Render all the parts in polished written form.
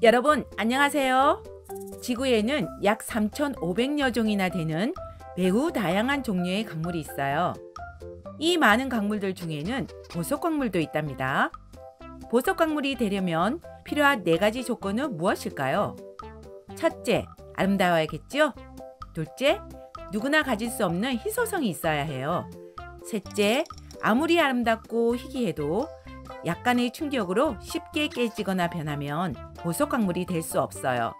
여러분 안녕하세요. 지구에는 약 3,500여 종이나 되는 매우 다양한 종류의 강물이 있어요. 이 많은 강물들 중에는 보석광물도 있답니다. 보석광물이 되려면 필요한 4가지 조건은 무엇일까요? 첫째, 아름다워야겠죠? 둘째, 누구나 가질 수 없는 희소성이 있어야 해요. 셋째, 아무리 아름답고 희귀해도 약간의 충격으로 쉽게 깨지거나 변하면 보석광물이 될 수 없어요.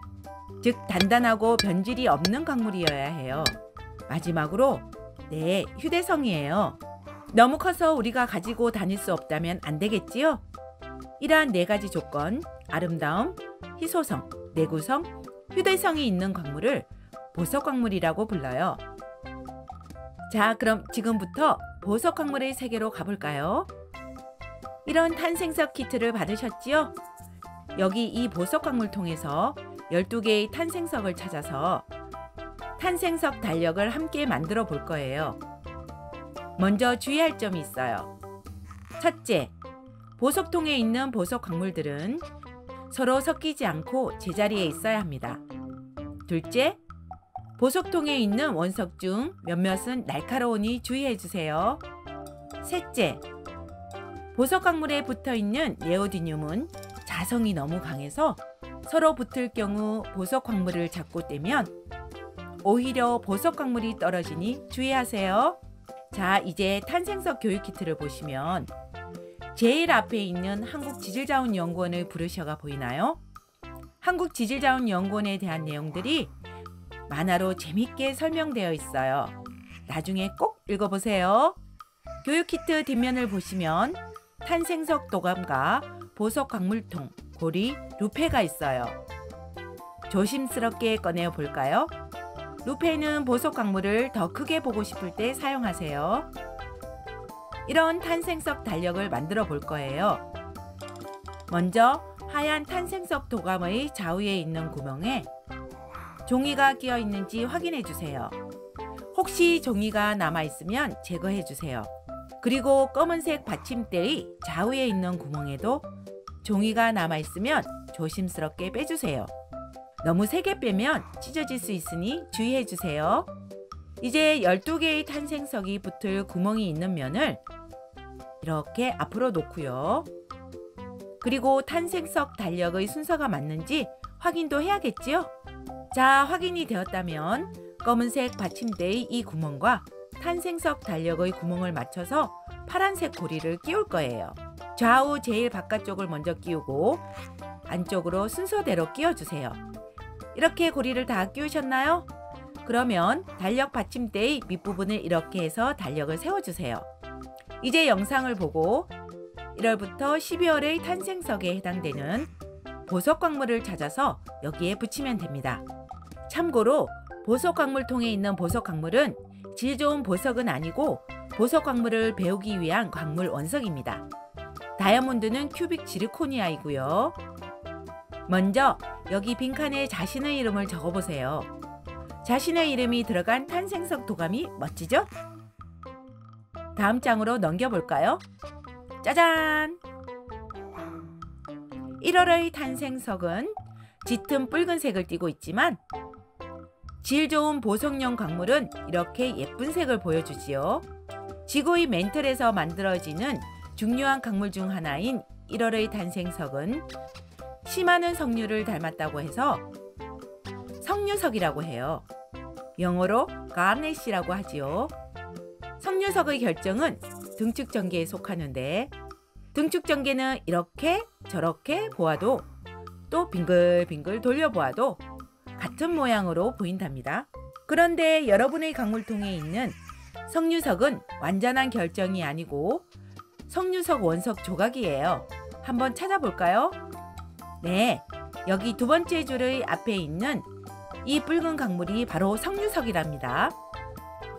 즉 단단하고 변질이 없는 강물이어야 해요. 마지막으로 휴대성이에요. 너무 커서 우리가 가지고 다닐 수 없다면 안 되겠지요? 이러한 4가지 조건, 아름다움, 희소성, 내구성, 휴대성이 있는 광물을 보석광물이라고 불러요. 자, 그럼 지금부터 보석광물의 세계로 가볼까요? 이런 탄생석 키트를 받으셨지요? 여기 이 보석광물통에서 12개의 탄생석을 찾아서 탄생석 달력을 함께 만들어 볼 거예요. 먼저 주의할 점이 있어요. 첫째, 보석통에 있는 보석광물들은 서로 섞이지 않고 제자리에 있어야 합니다. 둘째, 보석통에 있는 원석 중 몇몇은 날카로우니 주의해 주세요. 셋째, 보석광물에 붙어있는 네오디듐은 자성이 너무 강해서 서로 붙을 경우 보석광물을 잡고 떼면 오히려 보석광물이 떨어지니 주의하세요. 자, 이제 탄생석 교육키트를 보시면 제일 앞에 있는 한국지질자원연구원을 부르셔가 보이나요? 한국지질자원연구원에 대한 내용들이 만화로 재밌게 설명되어 있어요. 나중에 꼭 읽어보세요. 교육키트 뒷면을 보시면 탄생석 도감과 보석광물통, 고리, 루페가 있어요. 조심스럽게 꺼내어 볼까요? 루페는 보석광물을 더 크게 보고 싶을 때 사용하세요. 이런 탄생석 달력을 만들어 볼 거예요. 먼저 하얀 탄생석 도감의 좌우에 있는 구멍에 종이가 끼어 있는지 확인해 주세요. 혹시 종이가 남아 있으면 제거해 주세요. 그리고 검은색 받침대의 좌우에 있는 구멍에도 종이가 남아 있으면 조심스럽게 빼주세요. 너무 세게 빼면 찢어질 수 있으니 주의해 주세요. 이제 12개의 탄생석이 붙을 구멍이 있는 면을 이렇게 앞으로 놓고요. 그리고 탄생석 달력의 순서가 맞는지 확인도 해야겠지요? 자, 확인이 되었다면 검은색 받침대의 이 구멍과 탄생석 달력의 구멍을 맞춰서 파란색 고리를 끼울 거예요. 좌우 제일 바깥쪽을 먼저 끼우고 안쪽으로 순서대로 끼워주세요. 이렇게 고리를 다 끼우셨나요? 그러면 달력 받침대의 밑부분을 이렇게 해서 달력을 세워주세요. 이제 영상을 보고 1월부터 12월의 탄생석에 해당되는 보석광물을 찾아서 여기에 붙이면 됩니다. 참고로 보석광물통에 있는 보석광물은 질 좋은 보석은 아니고 보석광물을 배우기 위한 광물 원석입니다. 다이아몬드는 큐빅 지르코니아이고요. 먼저 여기 빈칸에 자신의 이름을 적어보세요. 자신의 이름이 들어간 탄생석 도감이 멋지죠? 다음 장으로 넘겨볼까요? 짜잔! 1월의 탄생석은 짙은 붉은색을 띠고 있지만 질 좋은 보석용 광물은 이렇게 예쁜 색을 보여주지요. 지구의 멘틀에서 만들어지는 중요한 강물 중 하나인 1월의 탄생석은 심하는 석류를 닮았다고 해서 석류석이라고 해요. 영어로 가넷이라고 하지요. 석류석의 결정은 등축전개에 속하는데 등축전개는 이렇게 저렇게 보아도 또 빙글빙글 돌려보아도 같은 모양으로 보인답니다. 그런데 여러분의 강물통에 있는 석류석은 완전한 결정이 아니고 석류석 원석 조각이에요. 한번 찾아볼까요? 네, 여기 2번째 줄의 앞에 있는 이 붉은 강물이 바로 석류석이랍니다.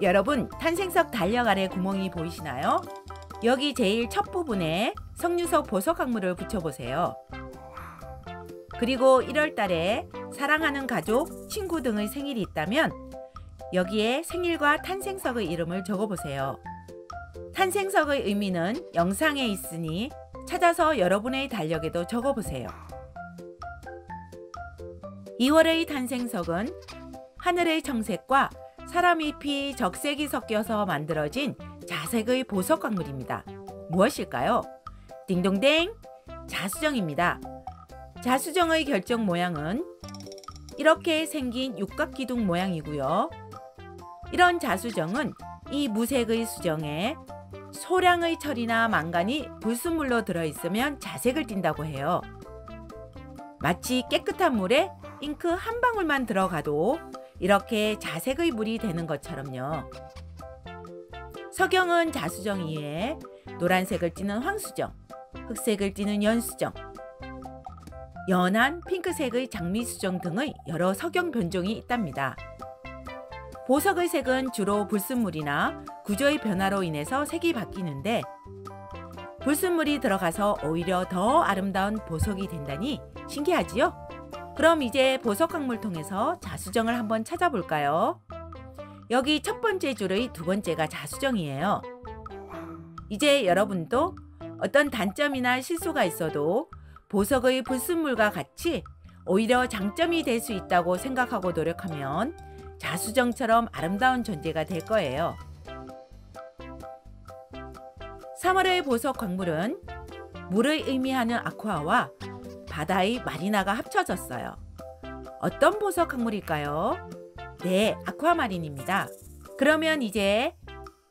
여러분, 탄생석 달력 아래 구멍이 보이시나요? 여기 제일 첫 부분에 석류석 보석 강물을 붙여보세요. 그리고 1월 달에 사랑하는 가족, 친구 등의 생일이 있다면 여기에 생일과 탄생석의 이름을 적어보세요. 탄생석의 의미는 영상에 있으니 찾아서 여러분의 달력에도 적어보세요. 2월의 탄생석은 하늘의 청색과 사람 잎이 적색이 섞여서 만들어진 자색의 보석 광물입니다. 무엇일까요? 딩동댕! 자수정입니다. 자수정의 결정 모양은 이렇게 생긴 육각기둥 모양이고요. 이런 자수정은 이 무색의 수정에 소량의 철이나 망간이 불순물로 들어있으면 자색을 띈다고 해요. 마치 깨끗한 물에 잉크 한 방울만 들어가도 이렇게 자색의 물이 되는 것처럼요. 석영은 자수정 이외에 노란색을 띠는 황수정, 흑색을 띠는 연수정, 연한 핑크색의 장미수정 등의 여러 석영 변종이 있답니다. 보석의 색은 주로 불순물이나 구조의 변화로 인해서 색이 바뀌는데 불순물이 들어가서 오히려 더 아름다운 보석이 된다니 신기하지요? 그럼 이제 보석 광물 통해서 자수정을 한번 찾아볼까요? 여기 첫 번째 줄의 두 번째가 자수정이에요. 이제 여러분도 어떤 단점이나 실수가 있어도 보석의 불순물과 같이 오히려 장점이 될 수 있다고 생각하고 노력하면 자수정처럼 아름다운 존재가 될 거예요. 3월의 보석 광물은 물의 의미하는 아쿠아와 바다의 마리나가 합쳐졌어요. 어떤 보석 광물일까요? 네, 아쿠아마린입니다. 그러면 이제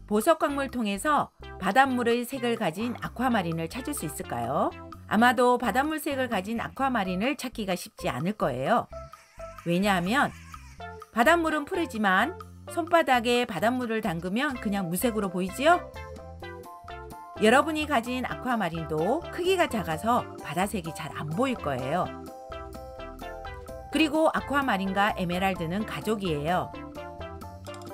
보석 광물 통해서 바닷물의 색을 가진 아쿠아마린을 찾을 수 있을까요? 아마도 바닷물 색을 가진 아쿠아마린을 찾기가 쉽지 않을 거예요. 왜냐하면 바닷물은 푸르지만 손바닥에 바닷물을 담그면 그냥 무색으로 보이지요? 여러분이 가진 아쿠아마린도 크기가 작아서 바다색이 잘 안 보일 거예요. 그리고 아쿠아마린과 에메랄드는 가족이에요.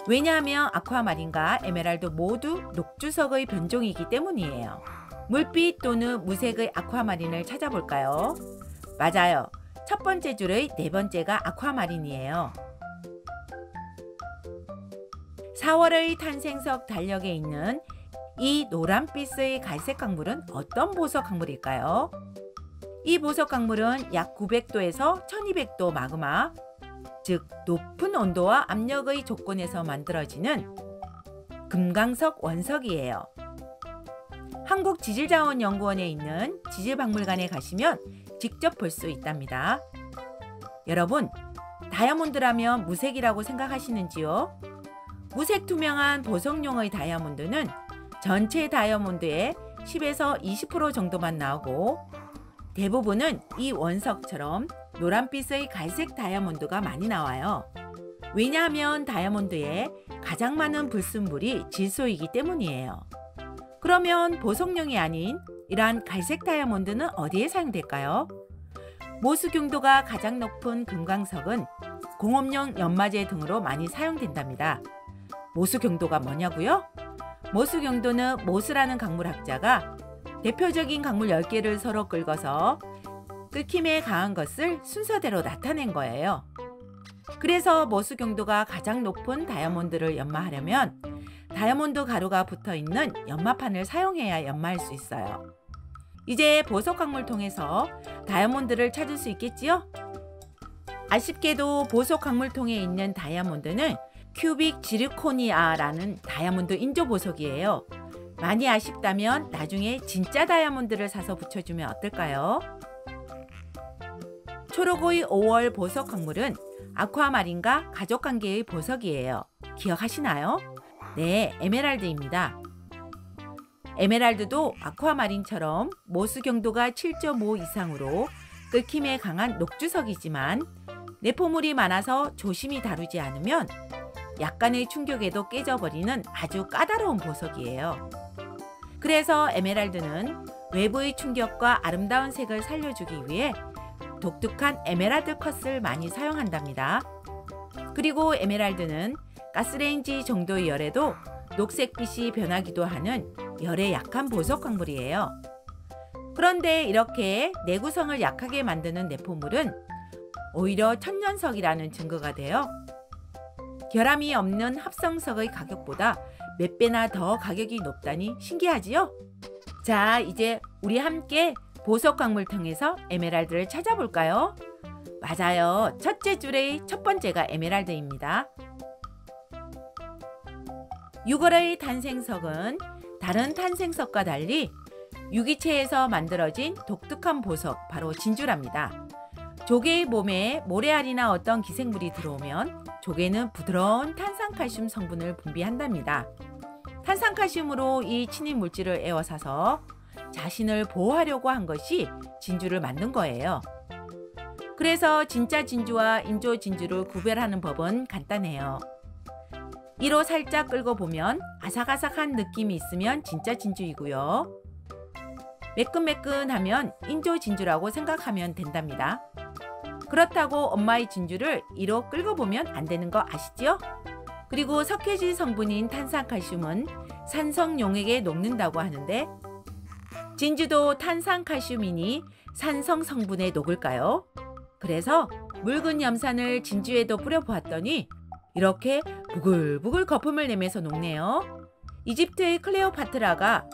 왜냐하면 아쿠아마린과 에메랄드 모두 녹주석의 변종이기 때문이에요. 물빛 또는 무색의 아쿠아마린을 찾아볼까요? 맞아요. 첫 번째 줄의 네 번째가 아쿠아마린이에요. 4월의 탄생석 달력에 있는 이 노란빛의 갈색 광물은 어떤 보석 광물일까요? 이 보석 광물은 약 900도에서 1200도 마그마, 즉 높은 온도와 압력의 조건에서 만들어지는 금강석 원석이에요. 한국지질자원연구원에 있는 지질박물관에 가시면 직접 볼 수 있답니다. 여러분, 다이아몬드라면 무색이라고 생각하시는지요? 무색 투명한 보석용의 다이아몬드는 전체 다이아몬드의 10에서 20% 정도만 나오고 대부분은 이 원석처럼 노란빛의 갈색 다이아몬드가 많이 나와요. 왜냐하면 다이아몬드에 가장 많은 불순물이 질소이기 때문이에요. 그러면 보석용이 아닌 이러한 갈색 다이아몬드는 어디에 사용될까요? 모수경도가 가장 높은 금강석은 공업용 연마제 등으로 많이 사용된답니다. 모수경도가 뭐냐고요? 모수경도는 모수라는 강물학자가 대표적인 강물 10개를 서로 긁어서 끓김에 강한 것을 순서대로 나타낸 거예요. 그래서 모수경도가 가장 높은 다이아몬드를 연마하려면 다이아몬드 가루가 붙어있는 연마판을 사용해야 연마할 수 있어요. 이제 보석 광물 통해서 다이아몬드를 찾을 수 있겠지요? 아쉽게도 보석 광물통에 있는 다이아몬드는 큐빅 지르코니아라는 다이아몬드 인조 보석이에요. 많이 아쉽다면 나중에 진짜 다이아몬드를 사서 붙여주면 어떨까요? 초록의 5월 보석 광물은 아쿠아마린과 가족관계의 보석이에요. 기억하시나요? 네, 에메랄드입니다. 에메랄드도 아쿠아마린처럼 모수 경도가 7.5 이상으로 끓김에 강한 녹주석이지만 내포물이 많아서 조심히 다루지 않으면 약간의 충격에도 깨져버리는 아주 까다로운 보석이에요. 그래서 에메랄드는 외부의 충격과 아름다운 색을 살려주기 위해 독특한 에메랄드 컷을 많이 사용한답니다. 그리고 에메랄드는 가스레인지 정도의 열에도 녹색빛이 변하기도 하는 열에 약한 보석 광물이에요. 그런데 이렇게 내구성을 약하게 만드는 내포물은 오히려 천년석이라는 증거가 돼요. 결함이 없는 합성석의 가격보다 몇 배나 더 가격이 높다니 신기하지요? 자, 이제 우리 함께 보석 광물 통해서 에메랄드를 찾아볼까요? 맞아요. 첫째 줄의 첫 번째가 에메랄드입니다. 6월의 탄생석은 다른 탄생석과 달리 유기체에서 만들어진 독특한 보석, 바로 진주랍니다. 조개의 몸에 모래알이나 어떤 기생물이 들어오면 조개는 부드러운 탄산칼슘 성분을 분비한답니다. 탄산칼슘으로 이 침입 물질을 에워싸서 자신을 보호하려고 한 것이 진주를 만든 거예요. 그래서 진짜 진주와 인조 진주를 구별하는 법은 간단해요. 이로 살짝 끌고 보면 아삭아삭한 느낌이 있으면 진짜 진주이고요. 매끈매끈하면 인조 진주라고 생각하면 된답니다. 그렇다고 엄마의 진주를 이로 끌고 보면 안 되는 거 아시죠? 그리고 석회질 성분인 탄산칼슘은 산성용액에 녹는다고 하는데 진주도 탄산칼슘이니 산성 성분에 녹을까요? 그래서 묽은 염산을 진주에도 뿌려보았더니 이렇게 부글부글 거품을 내면서 녹네요. 이집트의 클레오파트라가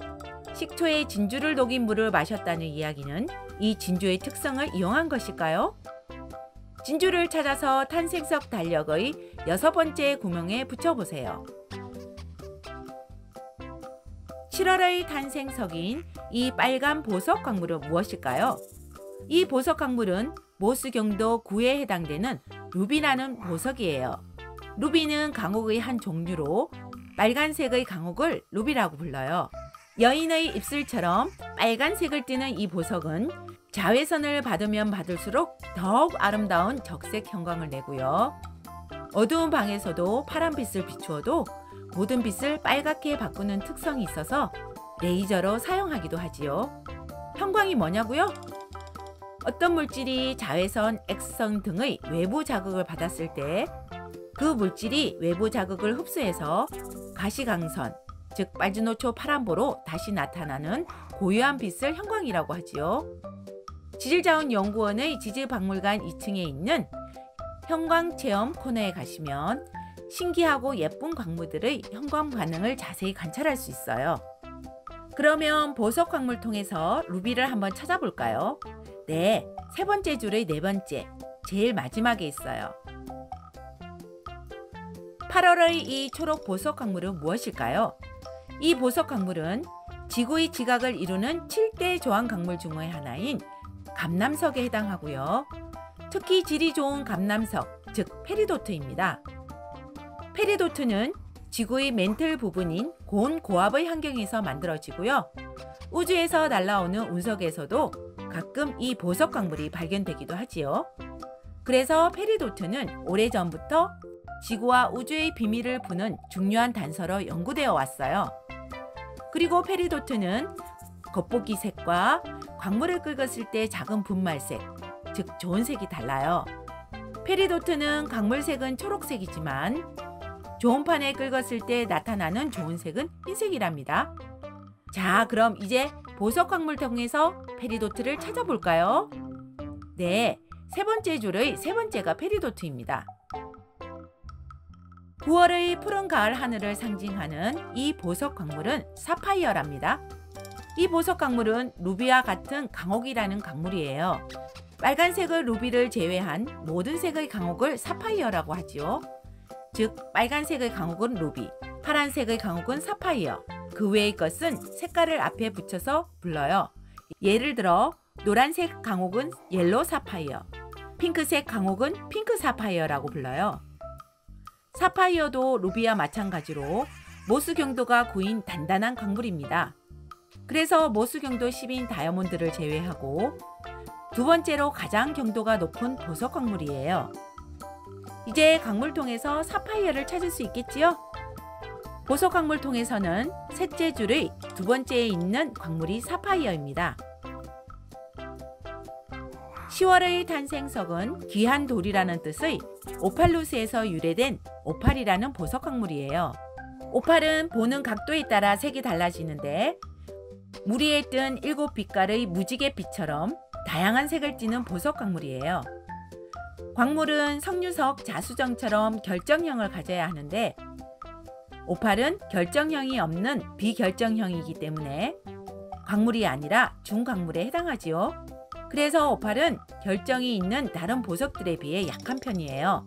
식초에 진주를 녹인 물을 마셨다는 이야기는 이 진주의 특성을 이용한 것일까요? 진주를 찾아서 탄생석 달력의 6번째 구멍에 붙여보세요. 7월의 탄생석인 이 빨간 보석 광물은 무엇일까요? 이 보석 광물은 모수경도 9에 해당되는 루비라는 보석이에요. 루비는 강옥의 한 종류로 빨간색의 강옥을 루비라고 불러요. 여인의 입술처럼 빨간색을 띠는 이 보석은 자외선을 받으면 받을수록 더욱 아름다운 적색 형광을 내고요. 어두운 방에서도 파란빛을 비추어도 모든 빛을 빨갛게 바꾸는 특성이 있어서 레이저로 사용하기도 하지요. 형광이 뭐냐고요? 어떤 물질이 자외선, X선 등의 외부 자극을 받았을 때 그 물질이 외부 자극을 흡수해서 가시광선, 즉 빨주노초 파란보로 다시 나타나는 고유한 빛을 형광이라고 하지요. 지질자원연구원의 지질박물관 2층에 있는 형광체험 코너에 가시면 신기하고 예쁜 광물들의 형광 반응을 자세히 관찰할 수 있어요. 그러면 보석 광물 통해서 루비를 한번 찾아볼까요? 네, 세 번째 줄의 네 번째, 제일 마지막에 있어요. 8월의 이 초록 보석 광물은 무엇일까요? 이 보석 광물은 지구의 지각을 이루는 7대 조항 광물 중의 하나인 감남석에 해당하고요. 특히 질이 좋은 감남석, 즉 페리도트입니다. 페리도트는 지구의 멘틀 부분인 고온 고압의 환경에서 만들어지고요. 우주에서 날아오는 운석에서도 가끔 이 보석 광물이 발견되기도 하지요. 그래서 페리도트는 오래전부터 지구와 우주의 비밀을 푸는 중요한 단서로 연구되어 왔어요. 그리고 페리도트는 겉보기 색과 광물을 긁었을 때 작은 분말색, 즉 좋은 색이 달라요. 페리도트는 광물색은 초록색이지만 좋은판에 긁었을 때 나타나는 좋은 색은 흰색이랍니다. 자, 그럼 이제 보석 광물 통해서 페리도트를 찾아볼까요? 네, 세 번째 줄의 세 번째가 페리도트입니다. 9월의 푸른 가을 하늘을 상징하는 이 보석 광물은 사파이어랍니다. 이 보석 광물은 루비와 같은 강옥이라는 광물이에요. 빨간색의 루비를 제외한 모든 색의 강옥을 사파이어라고 하지요. 즉 빨간색의 강옥은 루비, 파란색의 강옥은 사파이어, 그 외의 것은 색깔을 앞에 붙여서 불러요. 예를 들어 노란색 강옥은 옐로 사파이어, 핑크색 강옥은 핑크 사파이어라고 불러요. 사파이어도 루비와 마찬가지로 모수경도가 9인 단단한 광물입니다. 그래서 모수경도 10인 다이아몬드를 제외하고 두 번째로 가장 경도가 높은 보석 광물이에요. 이제 광물통에서 사파이어를 찾을 수 있겠지요? 보석 광물통에서는 셋째 줄의 두 번째에 있는 광물이 사파이어입니다. 10월의 탄생석은 귀한 돌이라는 뜻의 오팔루스에서 유래된 오팔이라는 보석 광물이에요. 오팔은 보는 각도에 따라 색이 달라지는데 물 위에 뜬 7빛깔의 무지개 빛처럼 다양한 색을 띠는 보석 광물이에요. 광물은 석류석, 자수정처럼 결정형을 가져야 하는데 오팔은 결정형이 없는 비결정형이기 때문에 광물이 아니라 중광물에 해당하지요. 그래서 오팔은 결정이 있는 다른 보석들에 비해 약한 편이에요.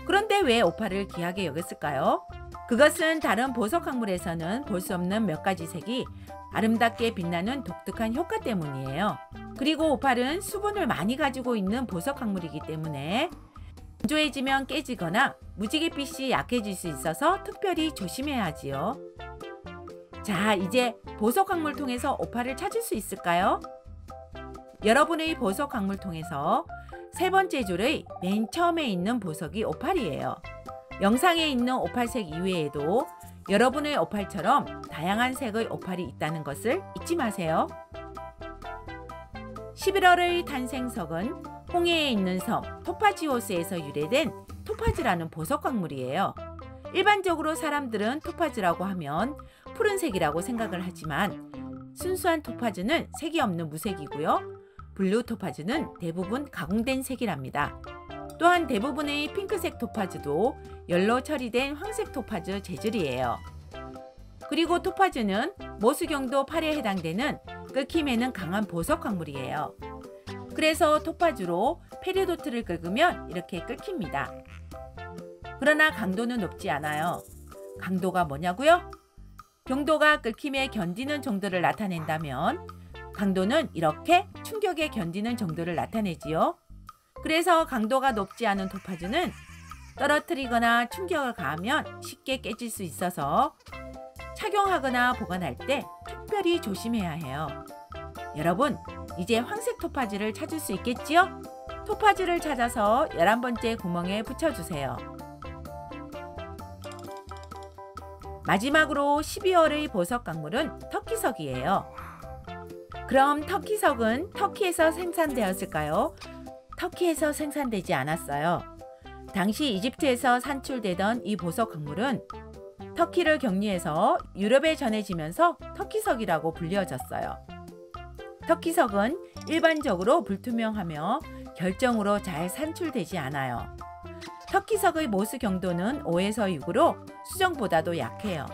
그런데 왜 오팔을 귀하게 여겼을까요? 그것은 다른 보석 광물에서는 볼 수 없는 몇 가지 색이 아름답게 빛나는 독특한 효과 때문이에요. 그리고 오팔은 수분을 많이 가지고 있는 보석 광물이기 때문에 건조해지면 깨지거나 무지갯빛이 약해질 수 있어서 특별히 조심해야 하지요. 자, 이제 보석 광물통에서 오팔을 찾을 수 있을까요? 여러분의 보석 광물통에서 세 번째 줄의 맨 처음에 있는 보석이 오팔이에요. 영상에 있는 오팔색 이외에도 여러분의 오팔처럼 다양한 색의 오팔이 있다는 것을 잊지 마세요. 11월의 탄생석은 홍해에 있는 섬 토파지오스에서 유래된 토파즈라는 보석 광물이에요. 일반적으로 사람들은 토파즈라고 하면 푸른색이라고 생각을 하지만 순수한 토파즈는 색이 없는 무색이고요. 블루 토파즈는 대부분 가공된 색이랍니다. 또한 대부분의 핑크색 토파즈도 열로 처리된 황색 토파즈 재질이에요. 그리고 토파즈는 모수경도 8에 해당되는 끓김에는 강한 보석 광물이에요. 그래서 토파즈로 페리도트를 긁으면 이렇게 끓깁니다. 그러나 강도는 높지 않아요. 강도가 뭐냐고요? 경도가 끓김에 견디는 정도를 나타낸다면 강도는 이렇게 충격에 견디는 정도를 나타내지요. 그래서 강도가 높지 않은 토파즈는 떨어뜨리거나 충격을 가하면 쉽게 깨질 수 있어서 착용하거나 보관할 때 특별히 조심해야 해요. 여러분, 이제 황색 토파즈를 찾을 수 있겠지요? 토파즈를 찾아서 11번째 구멍에 붙여주세요. 마지막으로 12월의 보석 광물은 터키석이에요. 그럼 터키석은 터키에서 생산되었을까요? 터키에서 생산되지 않았어요. 당시 이집트에서 산출되던 이 보석 광물은 터키를 경유해서 유럽에 전해지면서 터키석이라고 불려졌어요. 터키석은 일반적으로 불투명하며 결정으로 잘 산출되지 않아요. 터키석의 모수 경도는 5에서 6으로 수정보다도 약해요.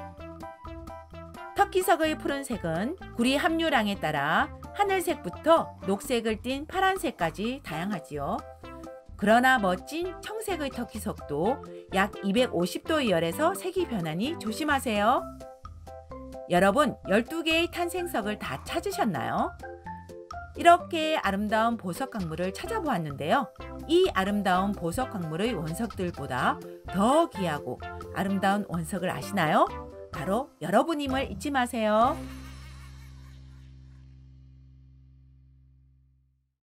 터키석의 푸른색은 구리 함유량에 따라 하늘색부터 녹색을 띤 파란색까지 다양하지요. 그러나 멋진 청색의 터키석도 약 250도의 열에서 색이 변하니 조심하세요. 여러분, 12개의 탄생석을 다 찾으셨나요? 이렇게 아름다운 보석 광물을 찾아보았는데요. 이 아름다운 보석 광물의 원석들보다 더 귀하고 아름다운 원석을 아시나요? 바로 여러분임을 잊지 마세요.